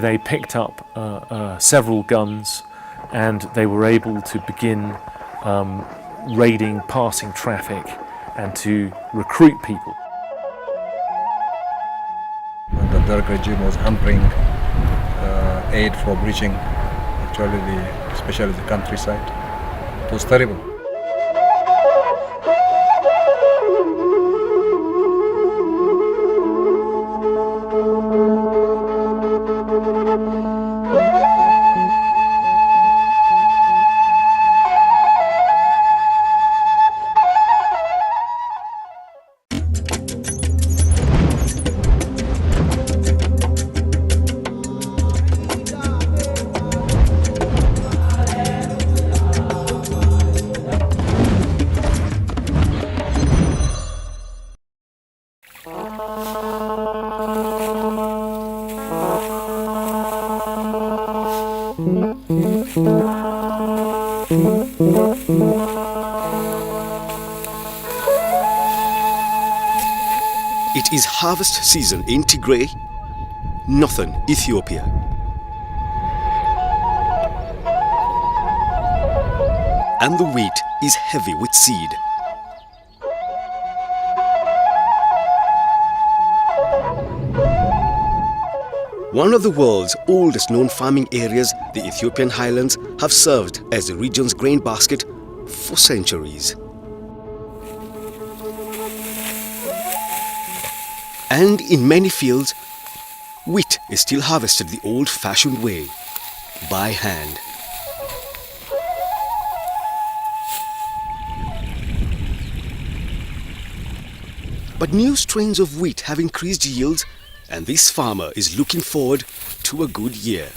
They picked up several guns and they were able to begin raiding passing traffic and to recruit people. The Derg regime was hampering aid for reaching especially the countryside. It was terrible. It is harvest season in Tigray, northern Ethiopia. And the wheat is heavy with seed. One of the world's oldest known farming areas, the Ethiopian highlands, have served as the region's grain basket for centuries. And in many fields, wheat is still harvested the old-fashioned way, by hand. But new strains of wheat have increased yields, and this farmer is looking forward to a good year.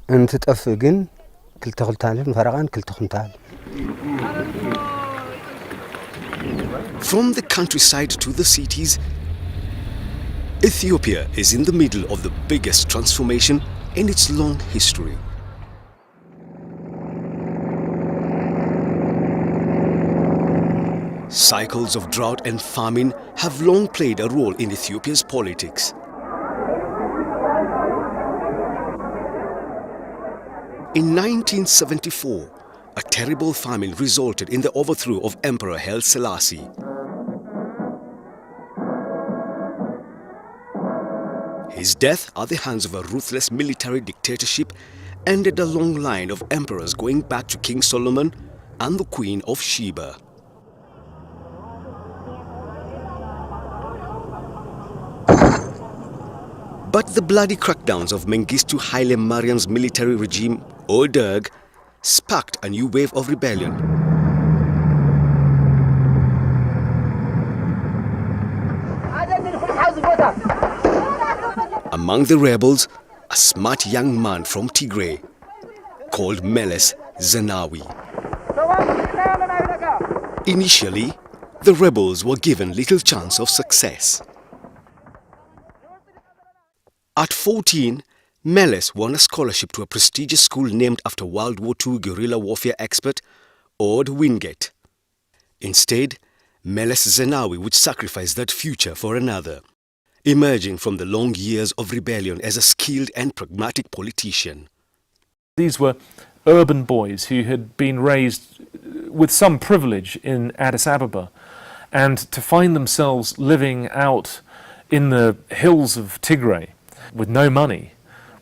From the countryside to the cities, Ethiopia is in the middle of the biggest transformation in its long history. Cycles of drought and famine have long played a role in Ethiopia's politics. In 1974, a terrible famine resulted in the overthrow of Emperor Haile Selassie. His death at the hands of a ruthless military dictatorship ended a long line of emperors going back to King Solomon and the Queen of Sheba. But the bloody crackdowns of Mengistu Haile Mariam's military regime, or Derg, sparked a new wave of rebellion. Among the rebels, a smart young man from Tigray, called Meles Zenawi. Initially, the rebels were given little chance of success. At 14, Meles won a scholarship to a prestigious school named after World War II guerrilla warfare expert Ord Wingate. Instead, Meles Zenawi would sacrifice that future for another, emerging from the long years of rebellion as a skilled and pragmatic politician. These were urban boys who had been raised with some privilege in Addis Ababa, and to find themselves living out in the hills of Tigray with no money,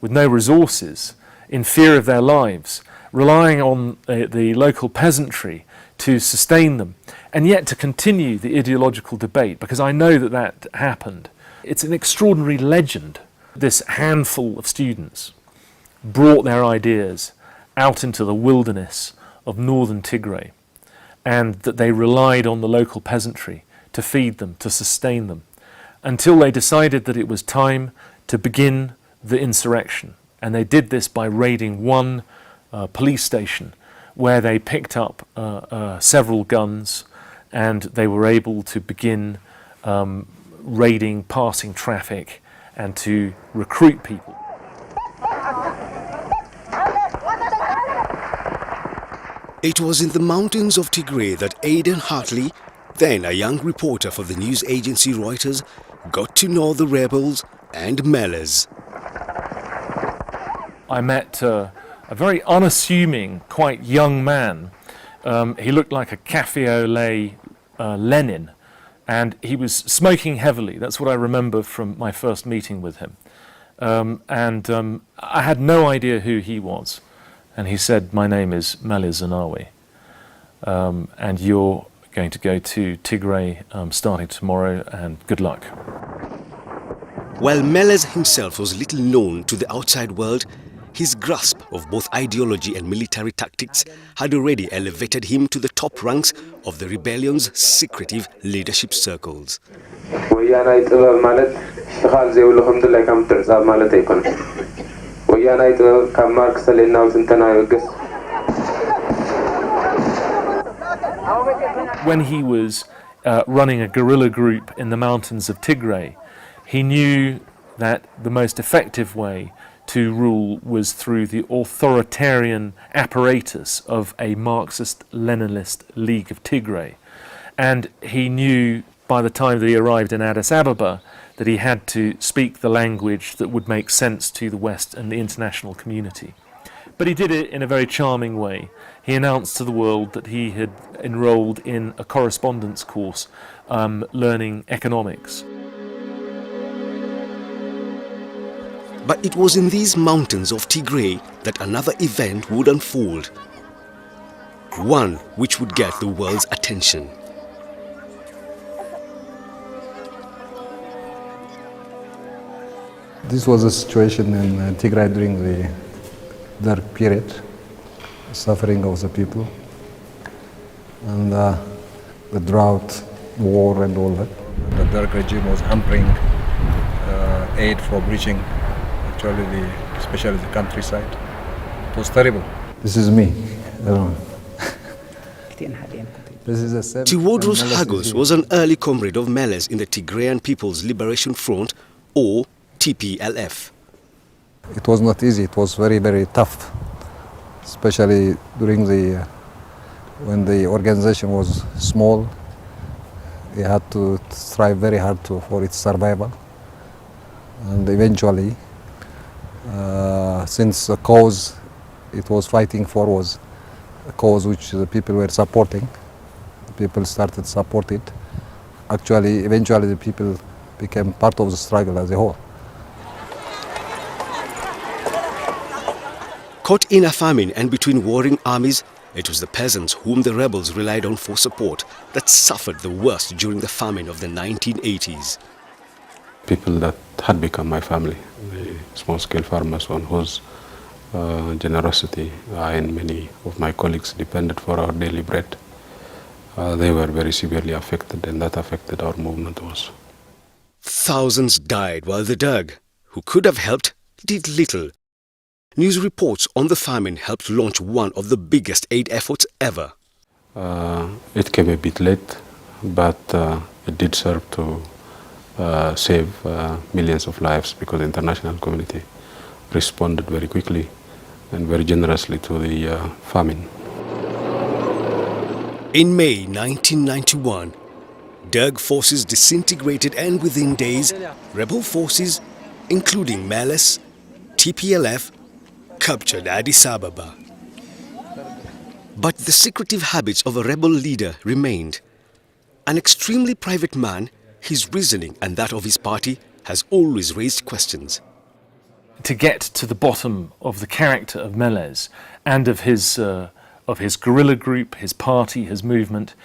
with no resources, in fear of their lives, relying on the local peasantry to sustain them, and yet to continue the ideological debate, because I know that that happened. It's an extraordinary legend. This handful of students brought their ideas out into the wilderness of northern Tigray, and that they relied on the local peasantry to feed them, to sustain them, until they decided that it was time to begin the insurrection. And they did this by raiding one police station where they picked up several guns, and they were able to begin raiding passing traffic and to recruit people. It was in the mountains of Tigray that Aidan Hartley, then a young reporter for the news agency Reuters, got to know the rebels and Meles. I met a very unassuming, quite young man. He looked like a cafe au lait Lenin, and he was smoking heavily. That's what I remember from my first meeting with him. I had no idea who he was. And he said, "My name is Zenawi, and you're going to go to Tigray starting tomorrow, and good luck." While Meles himself was little known to the outside world, his grasp of both ideology and military tactics had already elevated him to the top ranks of the rebellion's secretive leadership circles. When he was running a guerrilla group in the mountains of Tigray, he knew that the most effective way to rule was through the authoritarian apparatus of a Marxist-Leninist League of Tigray. And he knew by the time that he arrived in Addis Ababa that he had to speak the language that would make sense to the West and the international community. But he did it in a very charming way. He announced to the world that he had enrolled in a correspondence course learning economics. But it was in these mountains of Tigray that another event would unfold. One which would get the world's attention. This was a situation in Tigray during the dark period, suffering of the people, and the drought, war and all that. The dark regime was hampering aid for reaching especially the countryside. It was terrible. This is me. Tewodros Hagos was an early comrade of Meles in the Tigrayan People's Liberation Front, or TPLF. It was not easy. It was very, very tough, especially during when the organization was small. We had to strive very hard for its survival, and eventually, since the cause it was fighting for was a cause which the people were supporting, the people started supporting it. Actually, eventually, the people became part of the struggle as a whole. Caught in a famine and between warring armies, it was the peasants whom the rebels relied on for support that suffered the worst during the famine of the 1980s. People that had become my family, the small-scale farmers on whose generosity I and many of my colleagues depended for our daily bread, they were very severely affected, and that affected our movement also. Thousands died while the Derg, who could have helped, did little. News reports on the famine helped launch one of the biggest aid efforts ever. It came a bit late, but it did serve to save millions of lives, because the international community responded very quickly and very generously to the famine. In May 1991, Derg forces disintegrated, and within days, rebel forces, including Meles, TPLF, captured Addis Ababa. But the secretive habits of a rebel leader remained. An extremely private man, his reasoning and that of his party has always raised questions. To get to the bottom of the character of Meles and of his guerrilla group, his party, his movement,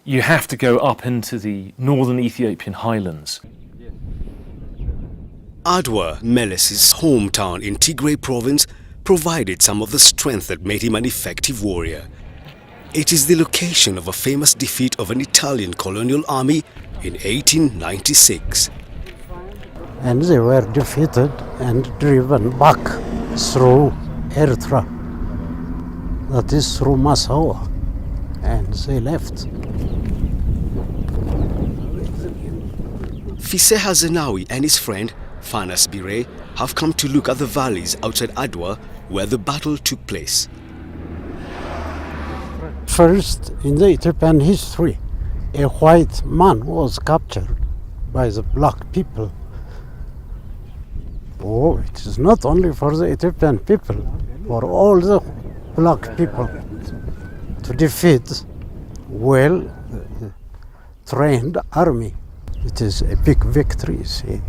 you have to go up into the northern Ethiopian highlands. Adwa, Meles' hometown in Tigray province, provided some of the strength that made him an effective warrior. It is the location of a famous defeat of an Italian colonial army in 1896. And they were defeated and driven back through Eritrea, that is through Massawa, and they left. Fiseha Zenawi and his friend Fanas Bire have come to look at the valleys outside Adwa where the battle took place. first in the Ethiopian history, a white man was captured by the black people. Oh, it is not only for the Ethiopian people, for all the black people to defeat well-trained army. It is a big victory, see.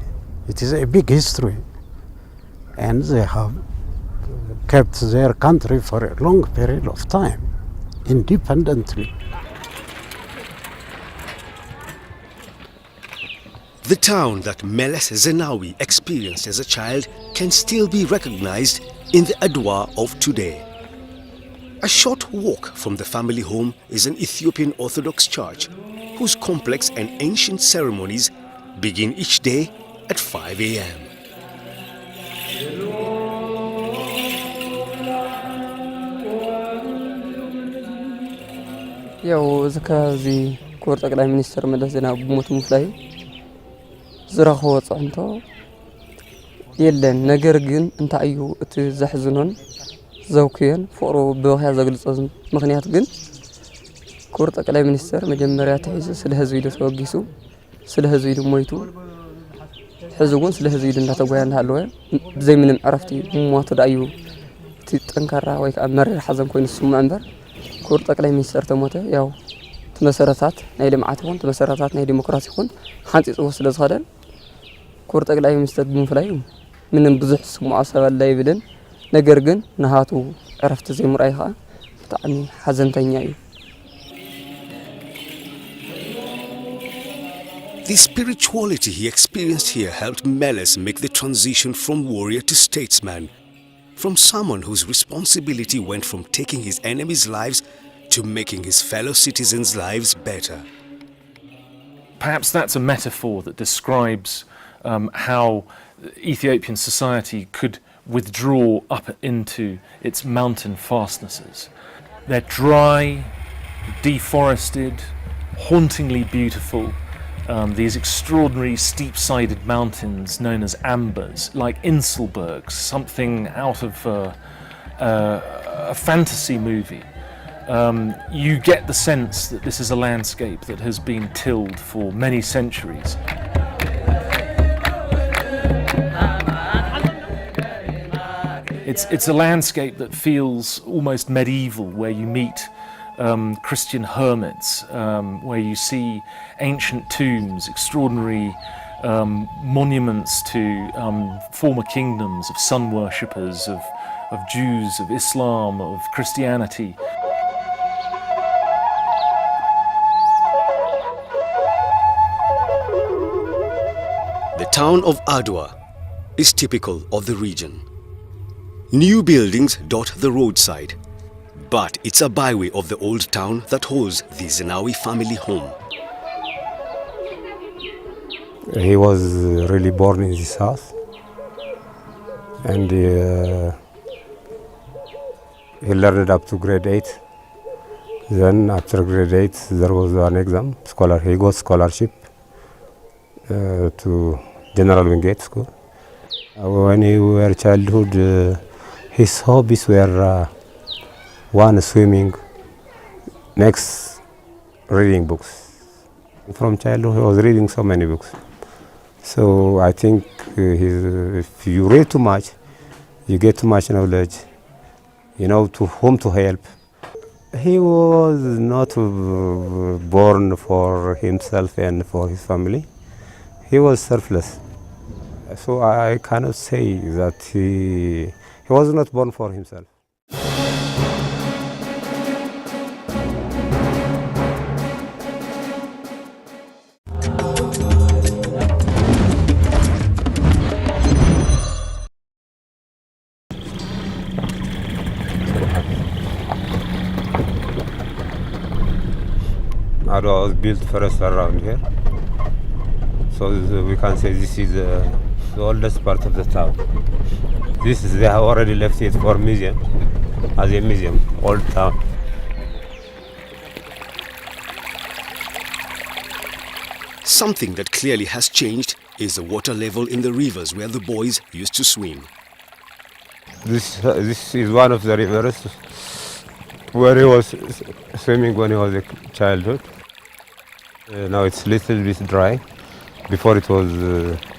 It is a big history. And they have kept their country for a long period of time, independently. The town that Meles Zenawi experienced as a child can still be recognized in the Adwa of today. A short walk from the family home is an Ethiopian Orthodox church whose complex and ancient ceremonies begin each day at 5 a.m. ያው እዚ ክቡር ጠቅላይ ሚኒስትር መለስ ዜናዊ ብሞቱ ምፍላይ ዝረኸቦ ፅዕንቶ የለን ነገር ግን እንታይ እዩ እቲ ዘሕዝኖን ዘውክየን ፍቅሩ ብወህያ ዘግልጾ ምክንያት ግን ክቡር ጠቅላይ ሚኒስትር መጀመርያ ተሒዙ ስለ ህዝቢ ኢሉ ተወጊሱ ስለ ህዝቢ ኢሉ ሞይቱ ሕዚ እውን ስለ ህዝቢ ኢሉ እንዳተጓያ እንዳሃለወ ብዘይ ምንም ዕረፍቲ ሞቱ ዳእዩ እቲ ጠንካራ ወይ ከዓ መሪር ሓዘን ኮይኑ ዝስምዖ እምበር ክቡር ጠቅላይ ሚኒስትር ተሞተ ያው ተመሰረታት ናይ ልምዓት ይኹን ተመሰረታት ናይ ዲሞክራሲ ይኹን ሓንፂፅዎ ስለ ዝኸደን ክቡር ጠቅላይ ሚኒስትር ብምፍላይ ምንም ብዙሕ ስምዖ ሰብ ኣላ ይብልን ነገር ግን ንሃቱ ዕረፍቲ ዘይምርኣይ ከዓ ብጣዕሚ ሓዘንተኛ እዩ The spirituality he experienced here helped Meles make the transition from warrior to statesman, from someone whose responsibility went from taking his enemies' lives to making his fellow citizens' lives better. Perhaps that's a metaphor that describes how Ethiopian society could withdraw up into its mountain fastnesses. They're dry, deforested, hauntingly beautiful. These extraordinary steep-sided mountains known as ambers, like Inselbergs, something out of a fantasy movie. You get the sense that this is a landscape that has been tilled for many centuries. It's a landscape that feels almost medieval, where you meet Christian hermits, where you see ancient tombs, extraordinary monuments to former kingdoms of sun worshippers, of Jews, of Islam, of Christianity. The town of Adwa is typical of the region. New buildings dot the roadside, but it's a byway of the old town that holds the Zenawi family home. He was really born in this house, and he learned up to grade 8. Then after grade 8 there was an exam, he got scholarship to General Wingate School. When he was childhood, his hobbies were one, swimming, next, reading books. From childhood he was reading so many books. So I think if you read too much, you get too much knowledge, you know to whom to help. He was not born for himself and for his family. He was selfless. So I cannot say that he was not born for himself. Adwa was built first around here, so we can say this is the oldest part of the town. They have already left it for museum, as a museum, old town. Something that clearly has changed is the water level in the rivers where the boys used to swim. This is one of the rivers where he was swimming when he was a childhood. Now it's little bit dry. Before it was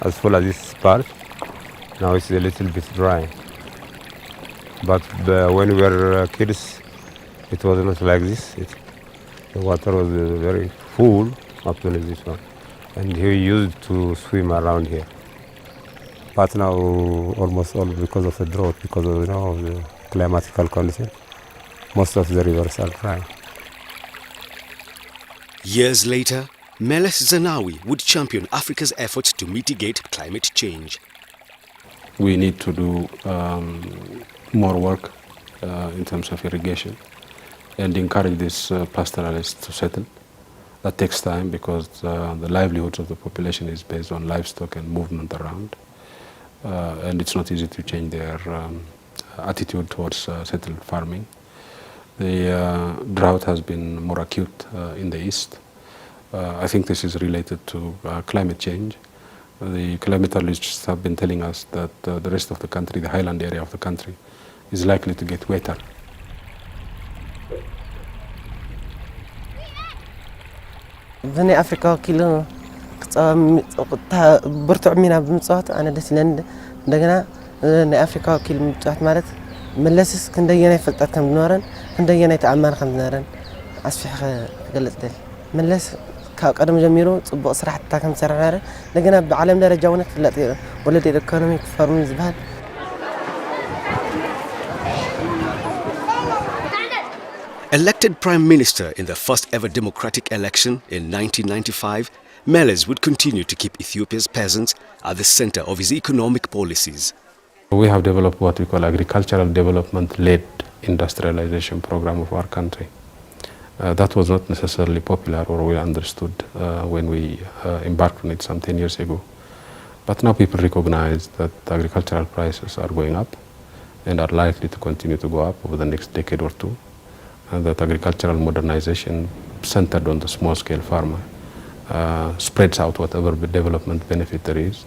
as full as this part. Now it's a little bit dry. But when we were kids, it was not like this. The water was very full up to this one. And he used to swim around here. But now almost all because of the drought, because of the climatical condition, most of the rivers are dry. Years later, Meles Zenawi would champion Africa's efforts to mitigate climate change. We need to do more work in terms of irrigation and encourage these pastoralists to settle. That takes time because the livelihoods of the population is based on livestock and movement around. And it's not easy to change their attitude towards settled farming. The drought has been more acute in the east. I think this is related to climate change. The climatologists have been telling us that the rest of the country, the highland area of the country, is likely to get wetter. بني أفريقيا كيلو برتع مينا بمصوت أنا دسلند دعنا بني أفريقيا كيلو مصوت مارت ملسس كندينا يفلتات كم نورن كندينا يتعمر كم نورن أسفح قلت ده ملس كقدم جميرو صبوا صراحة تاكم سرعة دعنا بعالم درجة ونك فلتي ولا تي economic farming زبال. Elected Prime Minister in the first ever democratic election in 1995, Meles would continue to keep Ethiopia's peasants at the center of his economic policies. We have developed what we call agricultural development-led industrialization program of our country. That was not necessarily popular or well understood when we embarked on it some 10 years ago. But now people recognize that agricultural prices are going up and are likely to continue to go up over the next decade or two. And that agricultural modernization centered on the small-scale farmer spreads out whatever development benefit there is.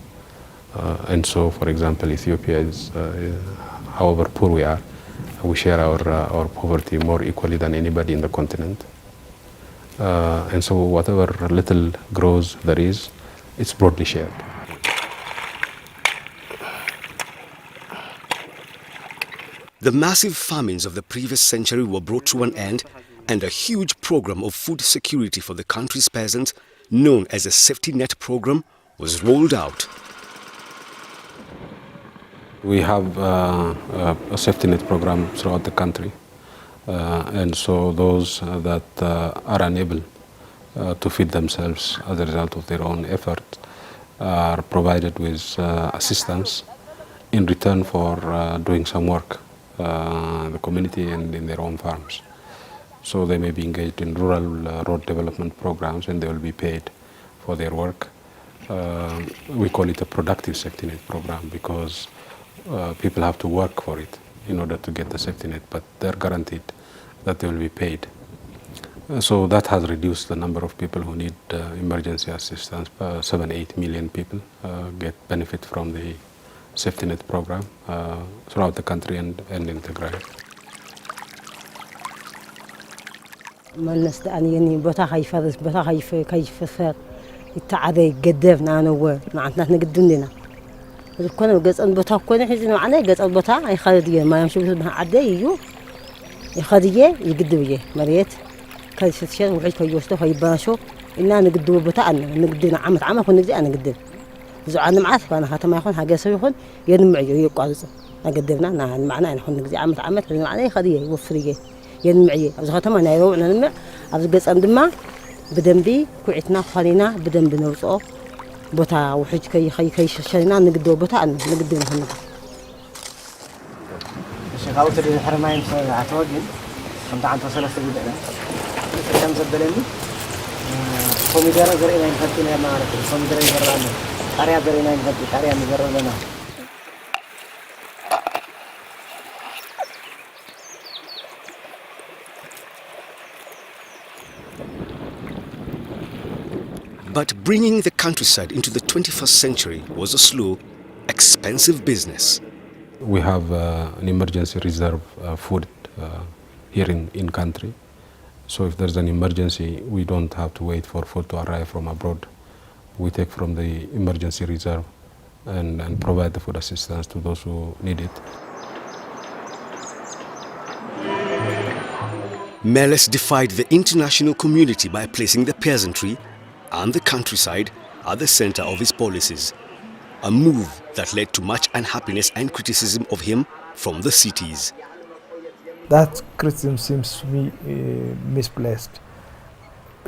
And so, for example, Ethiopia is, however poor we are, we share our poverty more equally than anybody in the continent. And so whatever little grows there is, it's broadly shared. The massive famines of the previous century were brought to an end, and a huge program of food security for the country's peasants, known as a safety net program, was rolled out. We have a safety net program throughout the country, and so those that are unable to feed themselves as a result of their own effort are provided with assistance in return for doing some work in the community and in their own farms. So they may be engaged in rural road development programs and they will be paid for their work. We call it a productive safety net program because people have to work for it in order to get the safety net, but they're guaranteed that they will be paid. So that has reduced the number of people who need emergency assistance. 7-8 million people get benefit from the safety net program throughout the country and in Tigray. مالس يعني بوتا خايفة بوتا خايفة كيف صار التعذي قدفنا أنا ومعناتنا نقدمنا كنا جزء بوتا كنا حزنا معنا جزء بوتا أي خالدية ما يمشي بها عدايو يخالدية يقدميه مريت كيف تشيل وعيش كيوستو كيباشو إننا نقدم بوتا أنا نقدم عمل كنا نجي أنا نقدم زعنا معاث أنا هذا ما يكون حاجة سويهون ينمعي يقعد نقدمنا أنا معنا نحن نجي عمل معنا يخالدية يوفريه ينمعي أبز هذا ما نيرو ننمع أبز جس عندما بدنبي كوعتنا خلينا بدن بنوصو بوتا وحج كي شلنا نقدو بوتا أنا نقدم هنا. شغالة تري الحرمين صار عتواجد كنت عن تصل استجدنا كم زبلني كوميديا زرينا ينفتنا ما أعرف كوميديا يجربنا أريا زرينا ينفتي أريا يجربنا. But bringing the countryside into the 21st century was a slow, expensive business. We have an emergency reserve food here in country. So if there's an emergency, we don't have to wait for food to arrive from abroad. We take from the emergency reserve and provide the food assistance to those who need it. Meles defied the international community by placing the peasantry and the countryside at the center of his policies, a move that led to much unhappiness and criticism of him from the cities. That criticism seems to me misplaced.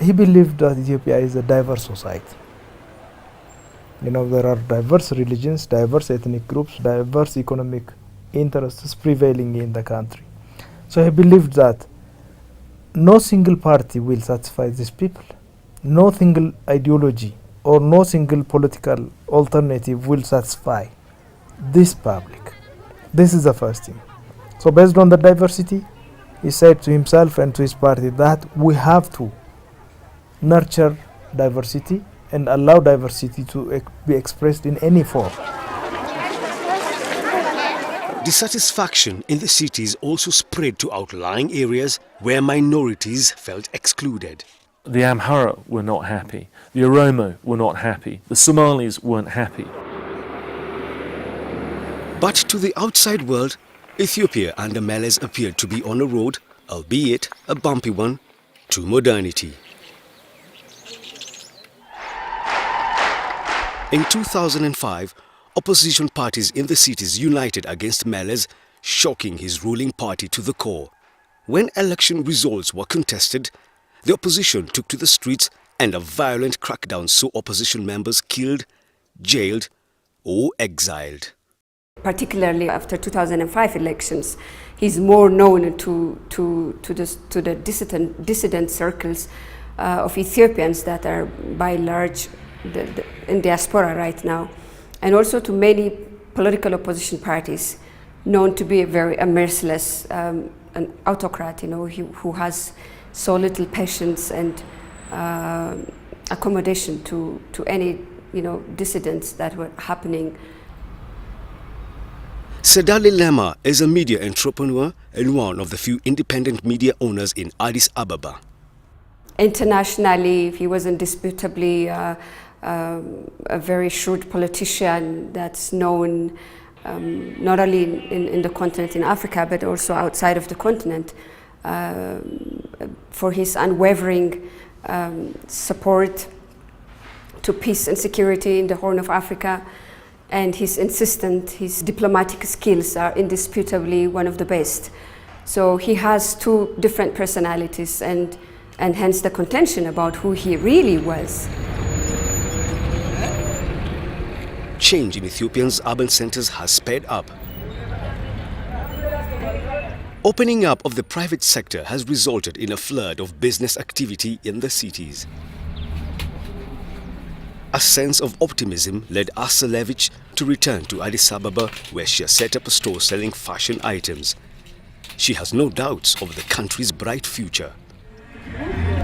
He believed that Ethiopia is a diverse society. You know, there are diverse religions, diverse ethnic groups, diverse economic interests prevailing in the country. So he believed that no single party will satisfy these people. No single ideology or no single political alternative will satisfy this public. This is the first thing. So based on the diversity, he said to himself and to his party that we have to nurture diversity and allow diversity to be expressed in any form. Dissatisfaction in the cities also spread to outlying areas where minorities felt excluded. The Amhara were not happy, the Oromo were not happy, the Somalis weren't happy. But to the outside world, Ethiopia under Meles appeared to be on a road, albeit a bumpy one, to modernity. In 2005, opposition parties in the cities united against Meles, shocking his ruling party to the core. When election results were contested, the opposition took to the streets and a violent crackdown saw opposition members killed, jailed or exiled. Particularly after 2005 elections, he's more known to the dissident circles of Ethiopians that are by and large in diaspora right now, and also to many political opposition parties known to be a merciless an autocrat, you know, who has so little patience and accommodation to any, you know, dissidents that were happening. Sedali Lema is a media entrepreneur and one of the few independent media owners in Addis Ababa. Internationally, he was indisputably a very shrewd politician that's known not only in the continent in Africa but also outside of the continent for his unwavering support to peace and security in the Horn of Africa, and his diplomatic skills are indisputably one of the best. So he has two different personalities and hence the contention about who he really was. Change in Ethiopia's urban centers has sped up. Opening up of the private sector has resulted in a flood of business activity in the cities. A sense of optimism led Asalevich to return to Addis Ababa, where she has set up a store selling fashion items. She has no doubts of the country's bright future.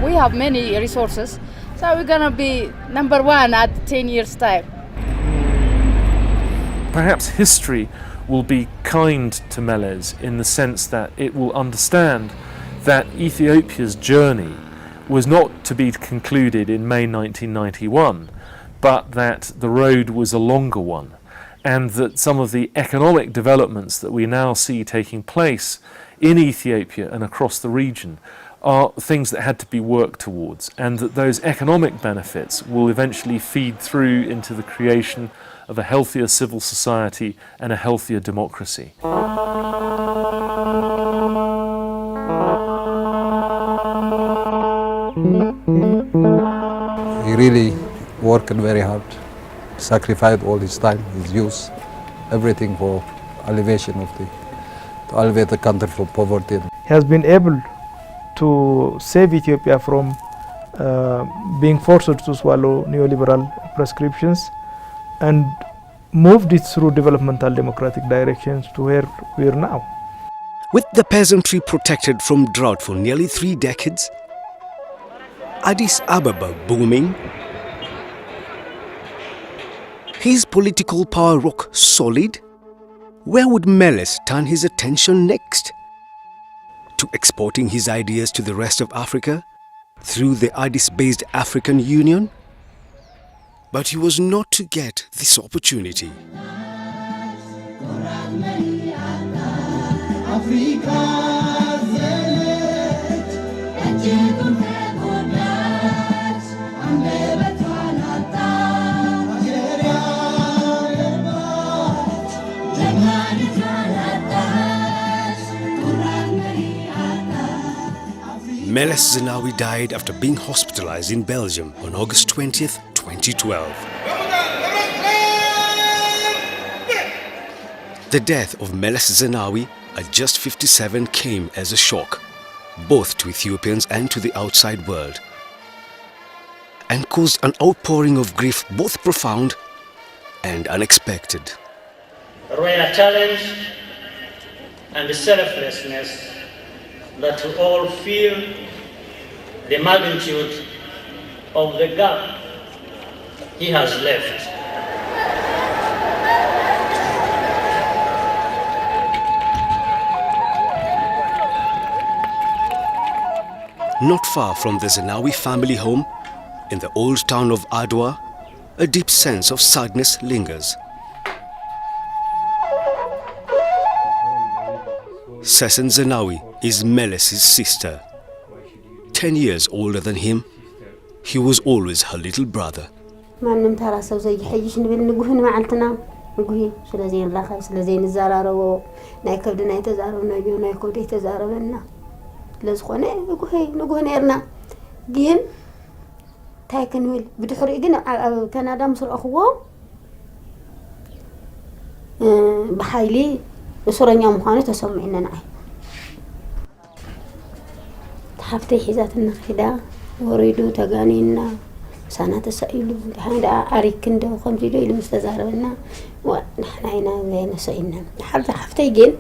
We have many resources, so we're gonna be number one at 10 years' time. Perhaps history will be kind to Meles in the sense that it will understand that Ethiopia's journey was not to be concluded in May 1991, but that the road was a longer one, and that some of the economic developments that we now see taking place in Ethiopia and across the region are things that had to be worked towards, and that those economic benefits will eventually feed through into the creation of a healthier civil society and a healthier democracy. He really worked very hard, sacrificed all his time, his youth, everything for elevation of to elevate the country from poverty. He has been able to save Ethiopia from being forced to swallow neoliberal prescriptions and moved it through developmental democratic directions to where we are now. With the peasantry protected from drought for nearly 3 decades, Addis Ababa booming, his political power rock solid, where would Meles turn his attention next? to exporting his ideas to the rest of Africa through the Addis-based African Union? But he was not to get this opportunity. Meles Zenawi died after being hospitalized in Belgium on August 20th, 2012. The death of Meles Zenawi at just 57 came as a shock, both to Ethiopians and to the outside world, and caused an outpouring of grief both profound and unexpected. Rare challenge and selflessness that we all feel the magnitude of the gap he has left. Not far from the Zenawi family home, in the old town of Adwa, a deep sense of sadness lingers. Sesen Zenawi is Meles' sister. 10 years older than him, he was always her little brother. ማንም ተራ ሰው ዘይሕይሽ ንብል ንጉህን ማዓልትና ንጉሂ ስለዚህ ንራኸብ ስለዚህ ንዛራረቦ ናይ ከብድ ናይ ተዛረብናዮ ናይ ከብድ ተዛረበና ለዝኾነ ንጉህ ነርና ግን ታይ ክንብል ብድሕሪ ግን ኣብ ካናዳ ምስ ረኸቦ በሓይሊ እስረኛ ምዃኑ ተሰሚዕና ንዓይ ሓፍተይ ሒዛትና ኺዳ ወሪዱ ተጋኒና ሳና ተሳኢሉ ንሓንዳ ኣሪክ እንደው ከምዚ ዶ ኢሉ ምስ ተዛረበና ንሕና ኢና ዘይነሰኢና ሓፍተይ ግን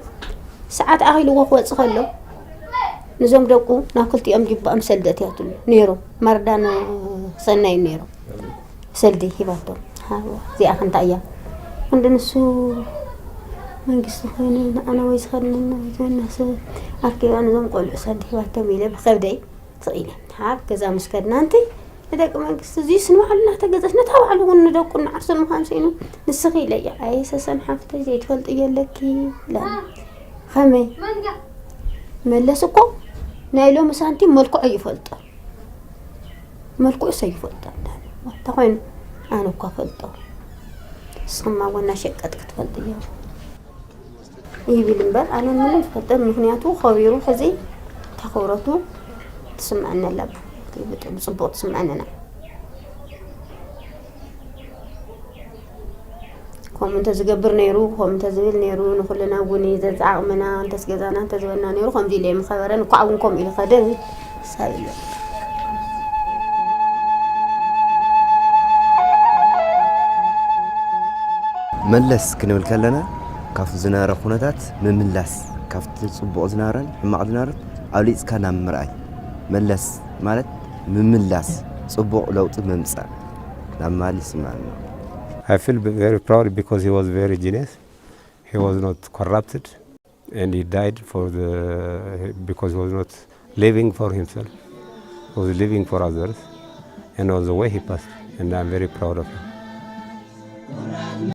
ሰዓት ኣኺልዎ ክወፅእ ከሎ نزوم دقو ناكلت يوم جبا أم سلدتي أتلو نيرو مردان صناي نيرو سلدي هباتو ها زي أخن تايا عندنا سو من قصة خينا أنا ويس خدنا الناس أركي أنا زوم قول سلدي هباتو ميلة بخبدي صقيلة ها كذا مسكدنا أنتي هذاك من قصة زي سنو حلنا تجزش نتابع على ون ندقو نعرس المخامسينو نسخيلة يا عيسى سنحفت زي تفلت يلكي لا خمي ملسكو نايلو مسانتي ملكو أي فلتة ملكو أي فلتة تقول أنا كفلتة سما وانا شقت كتفلتة يا يبي لمبر أنا من فلتة مهنياتو خبيرو حزي تخورتو تسمعنا لب بصبوت تسمعنا هم انت زقبر نيرو هم انت زبيل نيرو نخلنا وني زعقمنا انت سجزانا انت زبلنا نيرو هم دي لي مخبرن وقعونكم الى خدم سايل ملس كنبل كلنا كاف زناره خونتات مملس كاف تصبق زنارن حماق زنارن اوليص كان مرأي ملس مالت مملس صبق لوط ممصا لما يسمعنا I feel very proud because he was very genius. He was not corrupted, and he died because he was not living for himself. He was living for others, and was the way he passed. And I'm very proud of him.